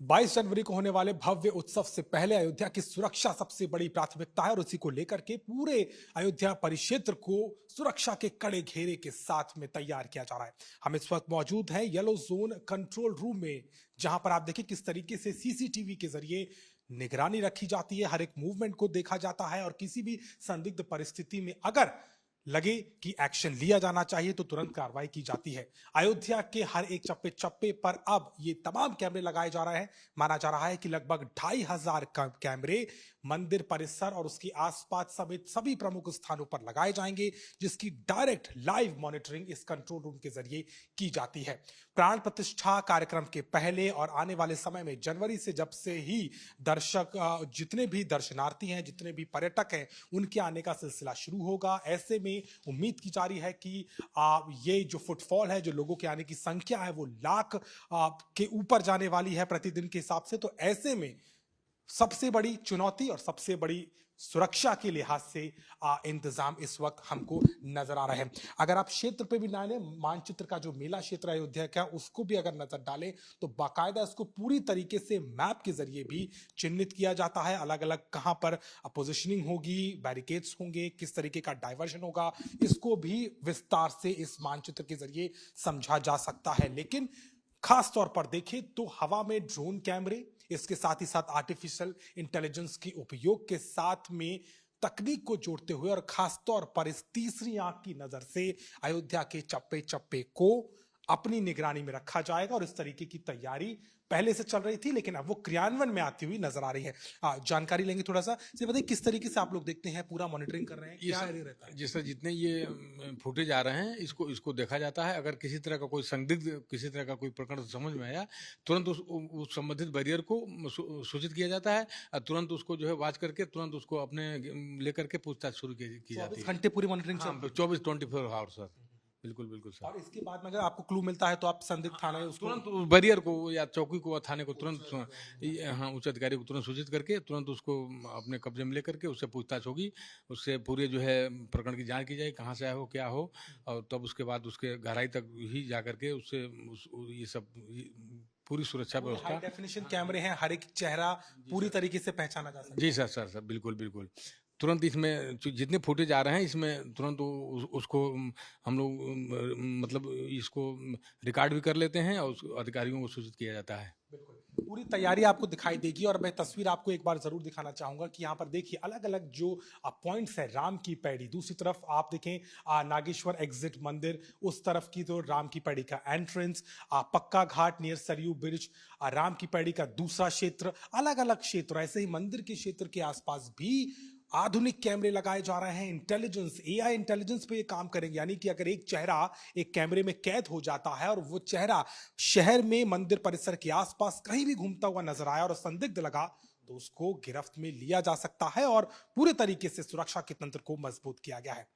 22 जनवरी को होने वाले भव्य उत्सव से पहले अयोध्या की सुरक्षा सबसे बड़ी प्राथमिकता है और उसी को लेकर के पूरे अयोध्या परिक्षेत्र को सुरक्षा के कड़े घेरे के साथ में तैयार किया जा रहा है। हम इस वक्त मौजूद हैं येलो जोन कंट्रोल रूम में, जहां पर आप देखिए किस तरीके से सीसीटीवी के जरिए निगरानी रखी जाती है, हर एक मूवमेंट को देखा जाता है और किसी भी संदिग्ध परिस्थिति में अगर लगे कि एक्शन लिया जाना चाहिए तो तुरंत कार्रवाई की जाती है। अयोध्या के हर एक चप्पे चप्पे पर अब ये तमाम कैमरे लगाए जा रहे हैं। माना जा रहा है कि लगभग 2500 कैमरे मंदिर परिसर और उसके आसपास समेत सभी प्रमुख स्थानों पर लगाए जाएंगे, जिसकी डायरेक्ट लाइव मॉनिटरिंग इस कंट्रोल रूम के जरिए की जाती है। प्राण प्रतिष्ठा कार्यक्रम के पहले और आने वाले समय में जनवरी से जब से ही दर्शक, जितने भी दर्शनार्थी हैं, जितने भी पर्यटक हैं, उनके आने का सिलसिला शुरू होगा। ऐसे में उम्मीद की जा रही है कि ये जो फुटफॉल है, जो लोगों के आने की संख्या है, वो लाख के ऊपर जाने वाली है प्रतिदिन के हिसाब से। तो ऐसे में सबसे बड़ी चुनौती और सबसे बड़ी सुरक्षा के लिहाज से इंतजाम इस वक्त हमको नजर आ रहे हैं। अगर आप क्षेत्र पे भी ना लें, मानचित्र का जो मेला क्षेत्र अयोध्या का, उसको भी अगर नजर डालें तो बाकायदा इसको पूरी तरीके से मैप के जरिए भी चिन्हित किया जाता है। अलग अलग कहां पर पोजिशनिंग होगी, बैरिकेड्स होंगे, किस तरीके का डाइवर्जन होगा, इसको भी विस्तार से इस मानचित्र के जरिए समझा जा सकता है। लेकिन खास तौर पर देखें तो हवा में ड्रोन कैमरे, इसके साथ ही साथ आर्टिफिशियल इंटेलिजेंस के उपयोग के साथ में तकनीक को जोड़ते हुए और खास तौर पर इस तीसरी आंख की नजर से अयोध्या के चप्पे चप्पे को अपनी निगरानी में रखा जाएगा। और इस तरीके की तैयारी पहले से चल रही थी, लेकिन अब वो क्रियान्वयन में आती हुई नजर आ रही है। जानकारी लेंगे थोड़ा सा। बताइए किस तरीके से आप लोग देखते हैं, पूरा मॉनिटरिंग कर रहे हैं, क्या रहता है? जी सर, जितने ये फुटेज आ रहे हैं इसको देखा जाता है। अगर किसी तरह का कोई संदिग्ध, किसी तरह का कोई प्रकरण समझ में आया, तुरंत उस संबंधित बैरियर को सूचित किया जाता है और तुरंत उसको जो है वॉच करके तुरंत उसको अपने लेकर के पूछताछ शुरू की जाती है। घंटे पूरी मॉनिटरिंग? 24 hour sir. बिल्कुल बिल्कुल सर। और इसके बाद में अगर आपको क्लू मिलता है तो आप संदिग्ध थाने उसको तुरंत बैरियर को या चौकी को, थाने को तुरंत, हाँ, उच्च अधिकारी को तुरंत सूचित करके तुरंत उसको अपने कब्जे में लेकर के उससे पूछताछ होगी। उससे पूरे जो है प्रकरण की जांच की जाएगी, कहाँ से आया हो, क्या हो, और तब उसके बाद उसके गहराई तक ही जा करके उससे ये सब पूरी सुरक्षा व्यवस्था। हाई डेफिनेशन कैमरे हैं, हर एक चेहरा पूरी तरीके से पहचाना जा सकता है। जी सर, बिल्कुल बिल्कुल। तुरंत इसमें जितने फुटेज आ रहे हैं इसमें तुरंत उसको हम लोग मतलब इसको रिकॉर्ड भी कर लेते हैं और अधिकारियों को सूचित किया जाता है। बिल्कुल पूरी तैयारी आपको दिखाई देगी। और मैं तस्वीर आपको एक बार जरूर दिखाना चाहूंगा कि यहाँ पर देखिए अलग अलग जो पॉइंट्स है, राम की पैड़ी, दूसरी तरफ आप देखें नागेश्वर एग्जिट मंदिर, उस तरफ की तो राम की पैड़ी का एंट्रेंस, पक्का घाट नियर सरयू ब्रिज, राम की पैड़ी का दूसरा क्षेत्र, अलग अलग क्षेत्र। ऐसे ही मंदिर के क्षेत्र के आसपास भी आधुनिक कैमरे लगाए जा रहे हैं। इंटेलिजेंस, एआई इंटेलिजेंस पे ये काम करेंगे, यानी कि अगर एक चेहरा एक कैमरे में कैद हो जाता है और वो चेहरा शहर में मंदिर परिसर के आसपास कहीं भी घूमता हुआ नजर आया और संदिग्ध लगा तो उसको गिरफ्त में लिया जा सकता है और पूरे तरीके से सुरक्षा के तंत्र को मजबूत किया गया है।